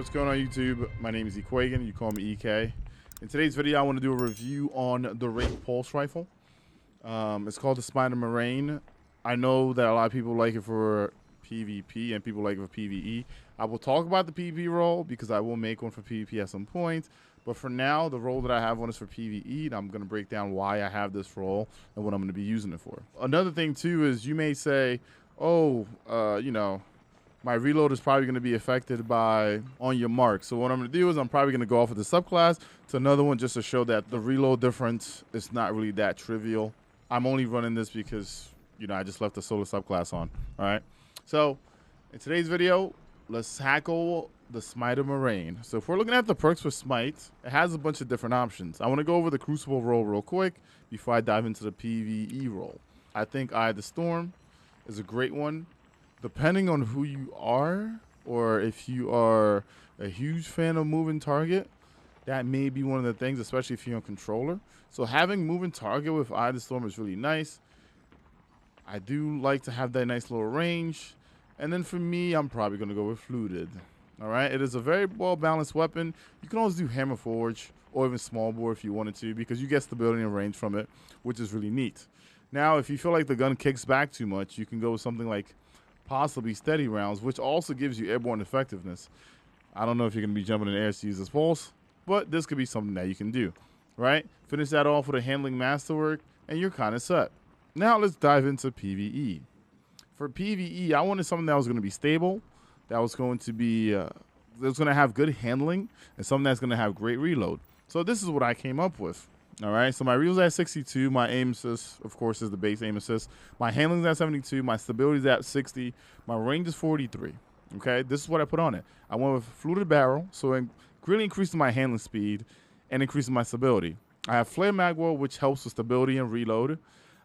What's going on YouTube? My name is Ekuegan. You call me EK. In today's video, I want to do a review on the Rate Pulse Rifle. It's called the SMITE of MERAIN. I know that a lot of people like it for PvP and people like it for PvE. I will talk about the PvP role because I will make one for PvP at some point. But for now, the role that I have one is for PvE, and I'm going to break down why I have this role and what I'm going to be using it for. Another thing too is you may say, oh, you know, my reload is probably going to be affected by on your mark. So what I'm going to do is I'm probably going to go off of the subclass to another one just to show that the reload difference is not really that trivial. I'm only running this because, you know, I just left the solar subclass on. All right. So in today's video, let's tackle the SMITE of MERAIN. So if we're looking at the perks for SMITE, it has a bunch of different options. I want to go over the Crucible role real quick before I dive into the PvE role. I think Eye of the Storm is a great one. Depending on who you are, or if you are a huge fan of moving target, that may be one of the things, especially if you're on controller. So having moving target with Eye of the Storm is really nice. I do like to have that nice little range. And then for me, I'm probably going to go with Fluted. All right, it is a very well-balanced weapon. You can always do Hammer Forge or even Small Bore if you wanted to, because you get stability and range from it, which is really neat. Now, if you feel like the gun kicks back too much, you can go with something like possibly Steady Rounds, which also gives you airborne effectiveness. I don't know if you're going to be jumping in the air to use this pulse, but this could be something that you can do, right? Finish that off with a handling masterwork, and you're kind of set. Now let's dive into PvE. For PvE, I wanted something that was going to be stable, that was going to be, that was going to have good handling, and something that's going to have great reload. So this is what I came up with. All right, so my reload's at 62. My aim assist, of course, is the base aim assist. My handling's at 72. My stability's at 60. My range is 43. Okay, this is what I put on it. I went with fluted barrel, so it really increasing my handling speed and increasing my stability. I have flare magwell, which helps with stability and reload.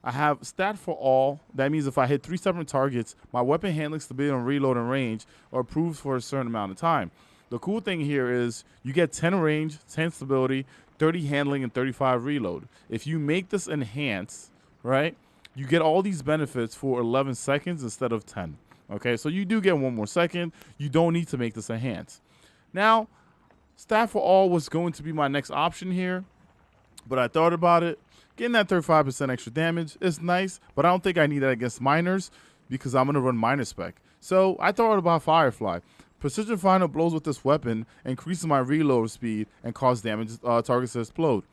I have stat for all. That means if I hit 3 separate targets, my weapon handling, stability, and reload and range are approved for a certain amount of time. The cool thing here is you get 10 range, 10 stability, 30 handling, and 35 reload. If you make this enhance, right, you get all these benefits for 11 seconds instead of 10. Okay, so you do get 1 more second. You don't need to make this enhance. Now, stat for all was going to be my next option here, but I thought about it. Getting that 35% extra damage is nice, but I don't think I need that against miners because I'm going to run miner spec. So I thought about Firefly. Precision final blows with this weapon increases my reload speed and cause damage targets to explode,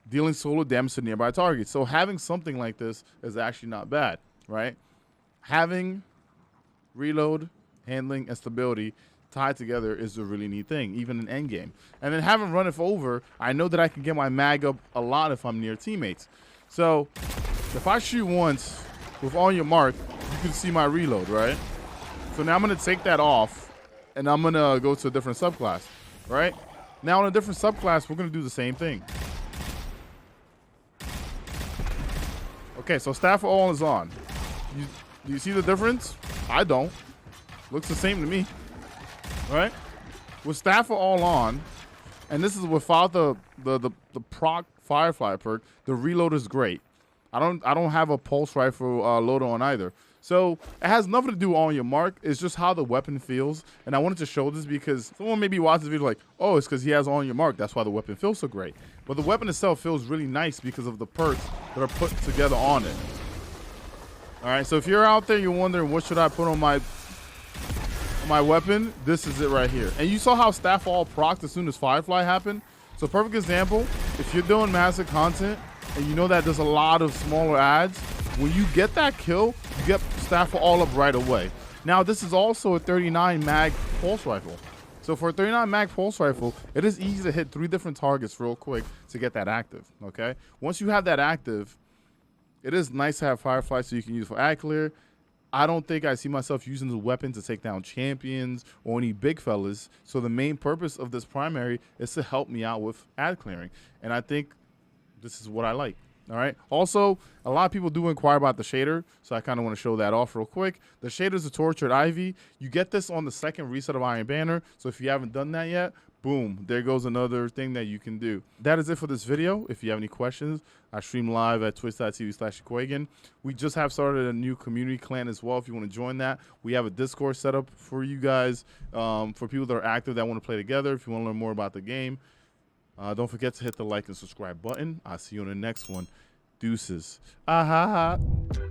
dealing solo damage to nearby targets. So having something like this is actually not bad, right? Having reload, handling, and stability tied together is a really neat thing, even in endgame. And then having run it over, I know that I can get my mag up a lot if I'm near teammates. So if I shoot once with on your mark, you can see my reload, right? So now I'm going to take that off. And I'm going to go to a different subclass, right? Now, in a different subclass, we're going to do the same thing. Okay, so stat for all is on. Do you see the difference? I don't. Looks the same to me, right? With stat for all on, and this is without the proc Firefly perk, the reload is great. I don't have a pulse rifle loader on either. So it has nothing to do on your mark. It's just how the weapon feels. And I wanted to show this because someone maybe watches this video like, oh, it's because he has on your mark. That's why the weapon feels so great. But the weapon itself feels really nice because of the perks that are put together on it. All right, so if you're out there, you're wondering what should I put on my weapon, this is it right here. And you saw how staff all procced as soon as Firefly happened. So perfect example, if you're doing massive content and you know that there's a lot of smaller ads, when you get that kill, you get staff all up right away. Now, this is also a 39 mag pulse rifle. So for a 39 mag pulse rifle, it is easy to hit 3 different targets real quick to get that active, okay? Once you have that active, it is nice to have Firefly so you can use it for ad clear. I don't think I see myself using the weapon to take down champions or any big fellas. So the main purpose of this primary is to help me out with ad clearing. And I think this is what I like. All right. Also, a lot of people do inquire about the shader, so I kind of want to show that off real quick. The shader is a Tortured Ivy. You get this on the second reset of Iron Banner, so if you haven't done that yet, Boom, there goes another thing that you can do. That is it for this video. If you have any questions, I stream live at twitch.tv/Ekuegan. We just have started a new community clan as well. If you want to join that, we have a Discord set up for you guys, for people that are active that want to play together. If you want to learn more about the game, don't forget to hit the like and subscribe button. I'll see you on the next one. Deuces. Ah ha ha.